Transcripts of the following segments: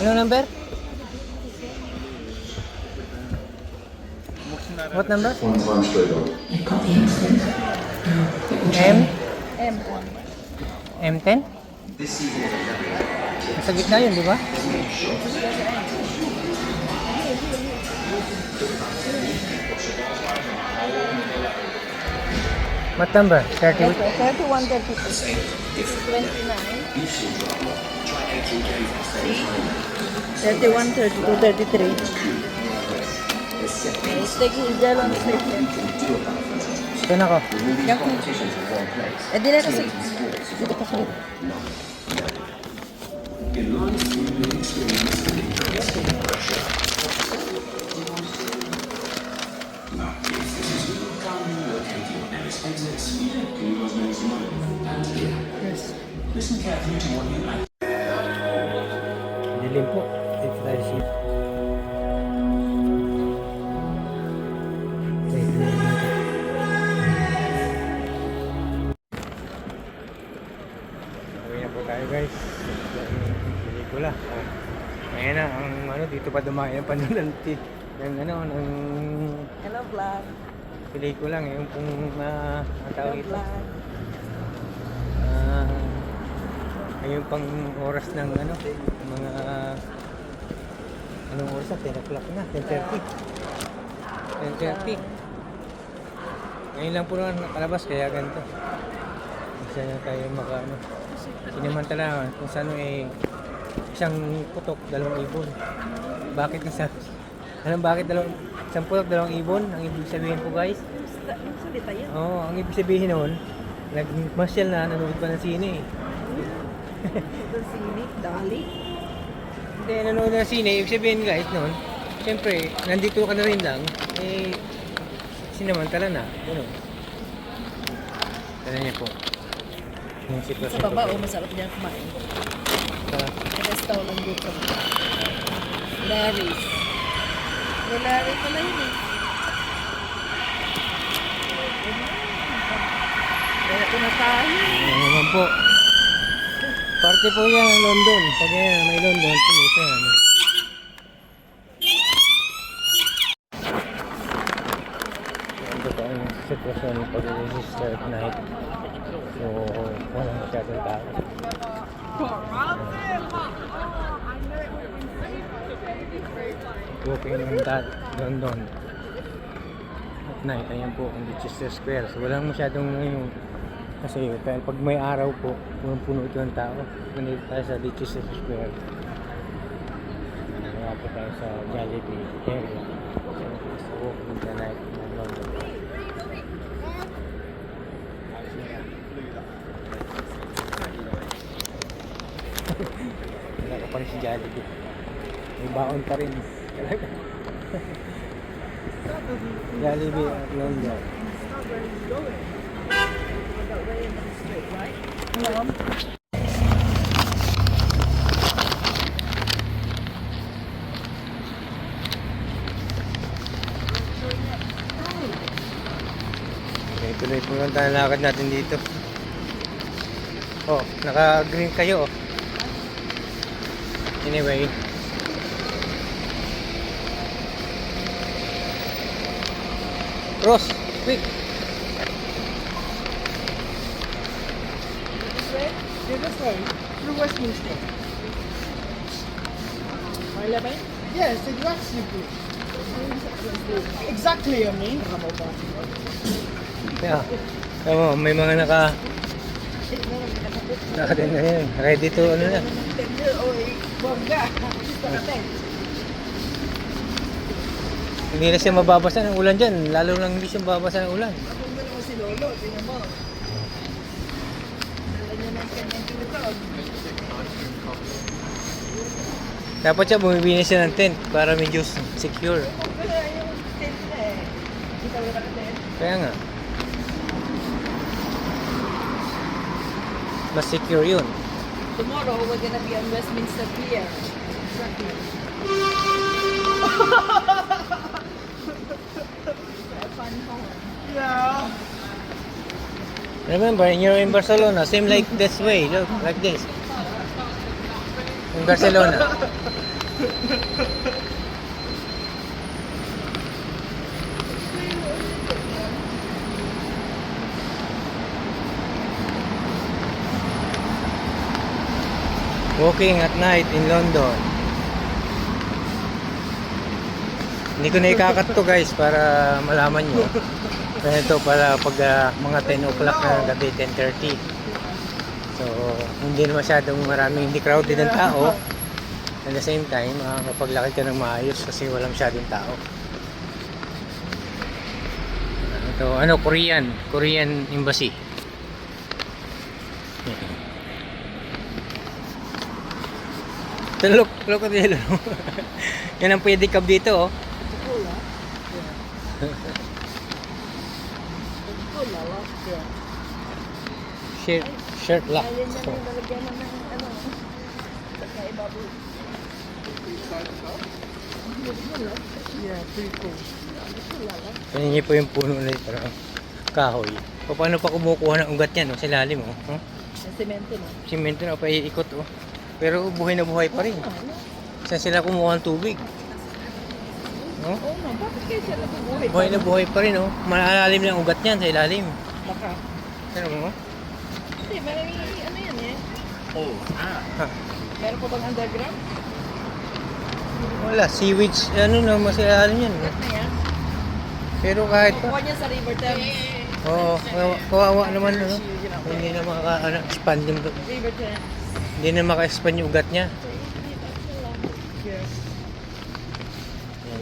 Ano number? What number? One time straight on. M? M1. M10? Nasa gitna yun, di ba? What number? 30? 31, 32. 29. 31, 32, 33. Stick gel on stick. Ito na ko. Yan ko. Eh, di na kasi. Dito pa sa Dilim po. Ito tayo siya. Uwi na po tayo guys. Pelikula. Ayan na, ang ano, dito pa dumayo ang panulanti. Yung ano, ng Hello, vlog. pelikula ngayon kung ang tawag ito. Vlog. Ngayon pang oras ng ano, mga anong oras na? 10 o'clock na, 10:30. 10:30. Ngayon lang po na nakalabas kaya ganito. Isa na tayo makaano. Sinamantala kung saan isang putok, dalawang ibon. Bakit isa? Alam bakit isang putok, dalawang ibon? Ang ibig sabihin po guys? Salita yun. Oo, ang ibig sabihin noon, nag-masyal na, nanonood pa ng sine eh. Ito sini, Dali. Hindi, nanonood ng sine, ibig sabihin guys noon, siyempre, nandito ka na rin lang, sinamantala na, gano'n. Tala niya po. Yung sitwasyon Sa baba, po. masarap niya kumain. Sa, May restaurant dito. Larry's. May Larry pala yun eh. Kaya ko na tayo. ano naman po. Parte po yan ng London. Pag yan, may London, pulis yan. Ito po ang sitwasyon pag register at night. So, walang masyadong tao. Walking in that London at night, ayan po ang Leicester Square. So walang masyadong ngayon kasi pag may araw po punong-puno ito ng tao. Nandito tayo sa Leicester Square. Kaya po tayo sa Jollibee area sa walking in the night ng London. Wala ka pa rin si Jollibee. May baon pa rin. Talaga. Jollibee at London. Okay, tuloy po lang tayo lakad natin dito. Oh, naka-green kayo oh. Anyway. Ross, quick. This way, through Westminster. May labay? Yes, exactly. Exactly, I mean. Yeah. Tama, may mga naka din na yun. Ready to ano na. Bongga. Hindi na siya mababasa ng ulan dyan. Lalo lang hindi siya mababasa ng ulan. Ako mo naman si Lolo, tingnan mo. Dala niya ng kanyang tinutog. Dapat siya bumibili siya ng tent para medyo secure. Kaya yung tent na eh. Hindi ka wala ka tent. Kaya nga. Mas secure yun. Tomorrow, we're gonna be on Westminster Pier. Exactly. Fun home. Yeah. Remember, you're in Barcelona, same like this way, look, like this. In Barcelona. Walking at night in London. Hindi ko na ikakat to guys para malaman nyo. Kaya ito para pag mga 10 o'clock na gabi, 10:30. So, hindi na masyadong maraming, hindi crowded ng tao. At the same time, mapaglakad ka ng maayos kasi walang masyadong tao. Ito, ano, Korean Embassy. Ito, look at yellow. Yan ang pedicab dito, oh. Shirt lock. Ayan na yung lalagyan ng ano. Pagkaibaboy. Yeah, pretty cool. Ganyan niyo po yung puno na ito, parang kahoy. Paano pa kumukuha ng ugat yan, oh, sa ilalim, oh. Huh? Yung semento na. Simento na pa iikot, oh. Pero buhay na buhay pa rin. Saan sila kumuha ng tubig? Oh? Oo na, bakit kayo siya nabubuhay? Buhay na buhay pa rin, oh. Malalim na ang ugat niyan sa ilalim. Baka. Ano mo? Hindi, may ano yan eh. Ha? Meron pa bang underground? Wala, sewage, ano na, mas ilalim yan. Ano yan? Pero kahit pa, Kukuha niya sa River Thames. oo, kawawa naman, ano. Hindi na maka-expand yung, River Thames. hindi na maka-expand yung ugat niya. Yes. Yan.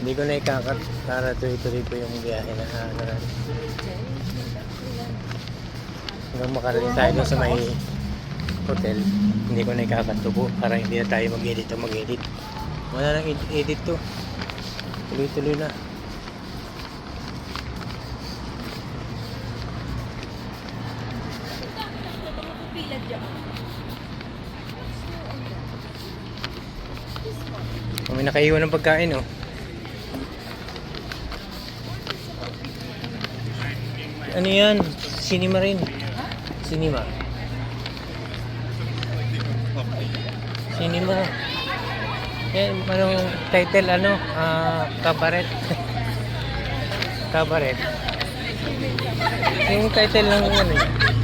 Hindi ko na ikakat para tuloy-tuloy po yung biyahe na ano na. Hanggang makarating tayo doon sa may hotel. Hindi ko na ikakat to po para hindi na tayo mag-edit o mag-edit. Wala nang edit to. Tuloy-tuloy na. May nakaiwan ng pagkain, oh. Ano yan? Cinema rin. Cinema. Cinema. Eh, anong title, ano? Cabaret. Cabaret. Yung title ng ano,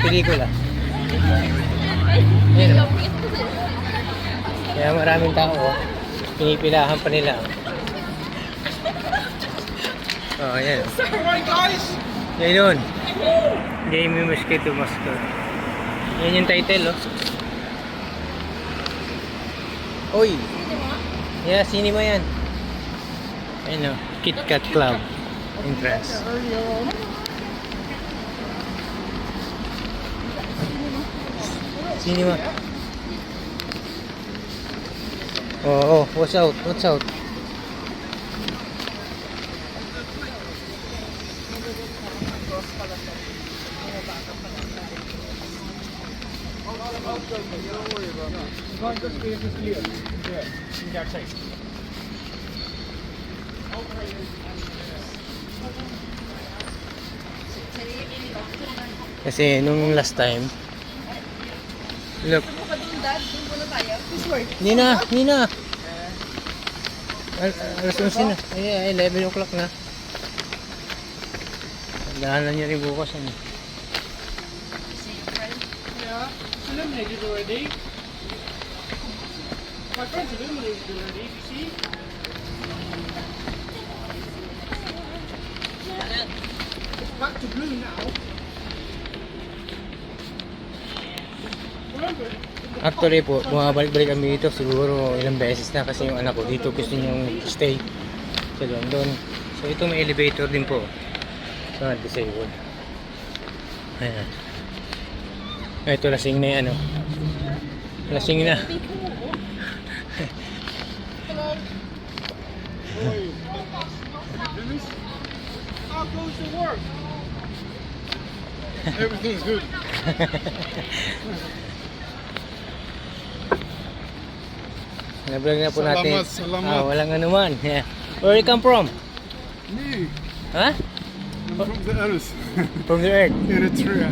pelikula. Yan, oh. Kaya maraming tao, oh. Pinipilahan pa nila. Oh, ayan. Alright, guys! Yan yun. Jamie Mosquito Master. Yan yung title, oh. Oy! Yeah, cinema yan. Ayan, oh. Kit Kat Club. Entrance. Cinema. Oh, watch out, watch out. Kasi nung last time, look, Nina. Alas 11 na. Ay, 11 o'clock na. Dahanan niya rin bukas. Ano? Yeah, it's illuminated already. My friend's illuminated already, you see? It's back to blue now. Remember? Actually po, bumabalik-balik kami dito siguro ilang beses na kasi yung anak ko dito gusto niyang stay sa London. So ito may elevator din po sa disabled. Ayan. Ito lasing na yan, ano. Lasing na. Dennis, how goes the work? Everything's good. Na-vlog na po natin. Salamat. Walang anuman. Yeah. Where you come from? Me, Ha? I'm from the earth. From the earth. Eritrea.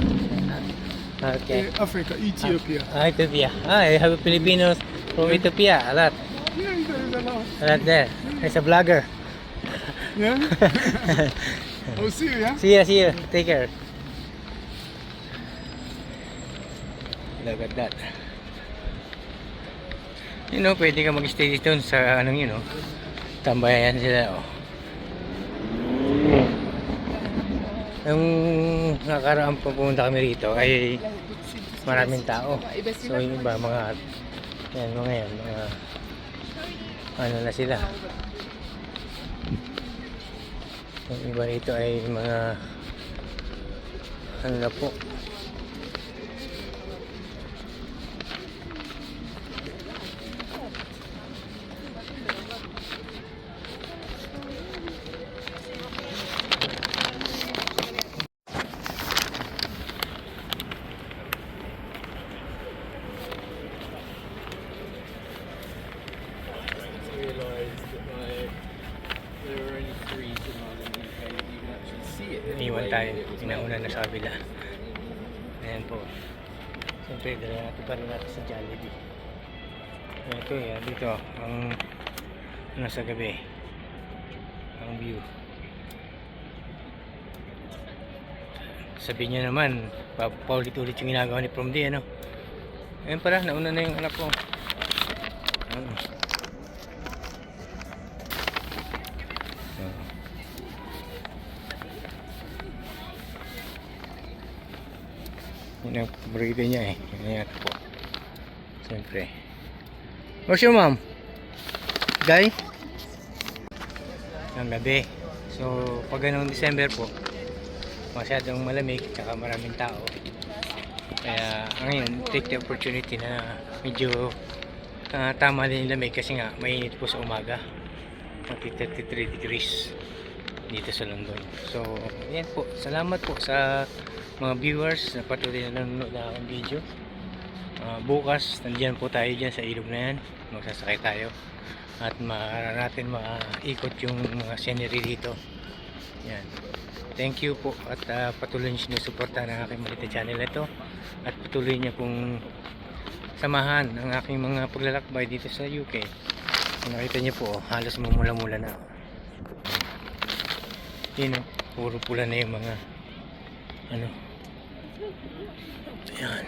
Okay. Africa, Ethiopia. Ethiopia. I have Filipinos from Ethiopia. A lot. Yeah, there is a lot. A lot there. There's a vlogger. Yeah? I'll see you, yeah? See ya. Take care. Look at that. You know, pwede ka mag-stay dito sa anong yun, oh. Tambayan sila, oh. Yung nakaraan pa pumunta kami rito ay maraming tao. So yung iba mga yan, mga ano na sila. Yung iba rito ay mga ano na po. Iwan tayo, inauna na sa kabila. Ayan po. Siyempre, dala natin pa rin natin sa Jollibee. Ito yan, dito ang nasa gabi ang view. Sabihin niya naman, paulit-ulit yung ginagawa ni Prom D, ano? Ayan pala, nauna na yung anak ko. Yun ang paborito niya eh. Ayan po. Siyempre. Where's your mom? Guy? Ang gabi. So, pag ganong December po, masyadong malamig, tsaka maraming tao. Kaya, ngayon, take the opportunity na medyo tama din yung lamig kasi nga, mainit po sa umaga. 33 degrees dito sa London. So, yan po. Salamat po sa mga viewers na patuloy na nanonood na akong video. Bukas nandiyan po tayo dyan sa ilog na yan, magsasakay tayo at natin maikot yung mga scenery dito. Yan. Thank you po at patuloy nyo sinusuporta ng aking maliit na channel ito at patuloy nyo pong samahan ang aking mga paglalakbay dito sa UK. Kung nakita nyo po, halos mumula-mula na. Yun, puro pula na yung mga ano. Ayan.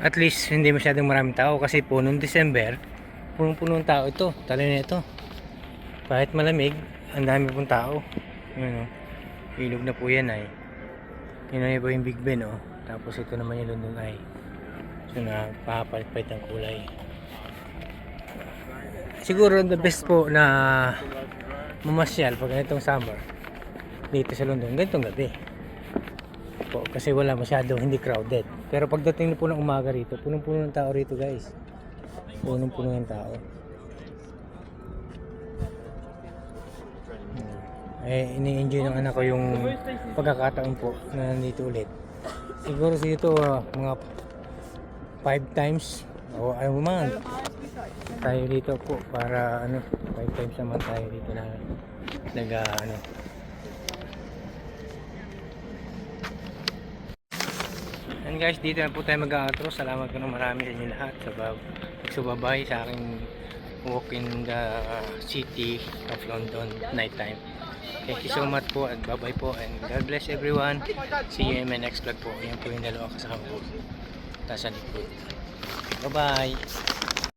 At least hindi masyadong maraming tao kasi po noong December punong-punong tao ito, talo na ito. Kahit malamig, ang dami pong tao. Yun, ilog na po yan ay. Yun na yung Big Ben, oh. Tapos ito naman yung London Eye. So na papalit-palit ang kulay. Siguro the best po na mamasyal pag ganitong summer dito sa London, ganitong gabi po, kasi wala masyado, hindi crowded. Pero pagdating po ng umaga rito, punong-puno ng tao rito guys. Punong-puno ng tao. Ini-enjoy ng anak ko yung pagkakataon po na nandito ulit. Siguro dito mga 5 times o ano man tayo dito po para 5 times naman tayo dito na and guys, dito na po tayo mag-outro. Salamat po ng marami sa inyo lahat sa pagsubabay sa aking walk in the city of London night time. Thank you so much po and bye bye po and God bless everyone. See you in my next vlog po. Yan po yung dalawa kasama ko nasa likod. Bye bye.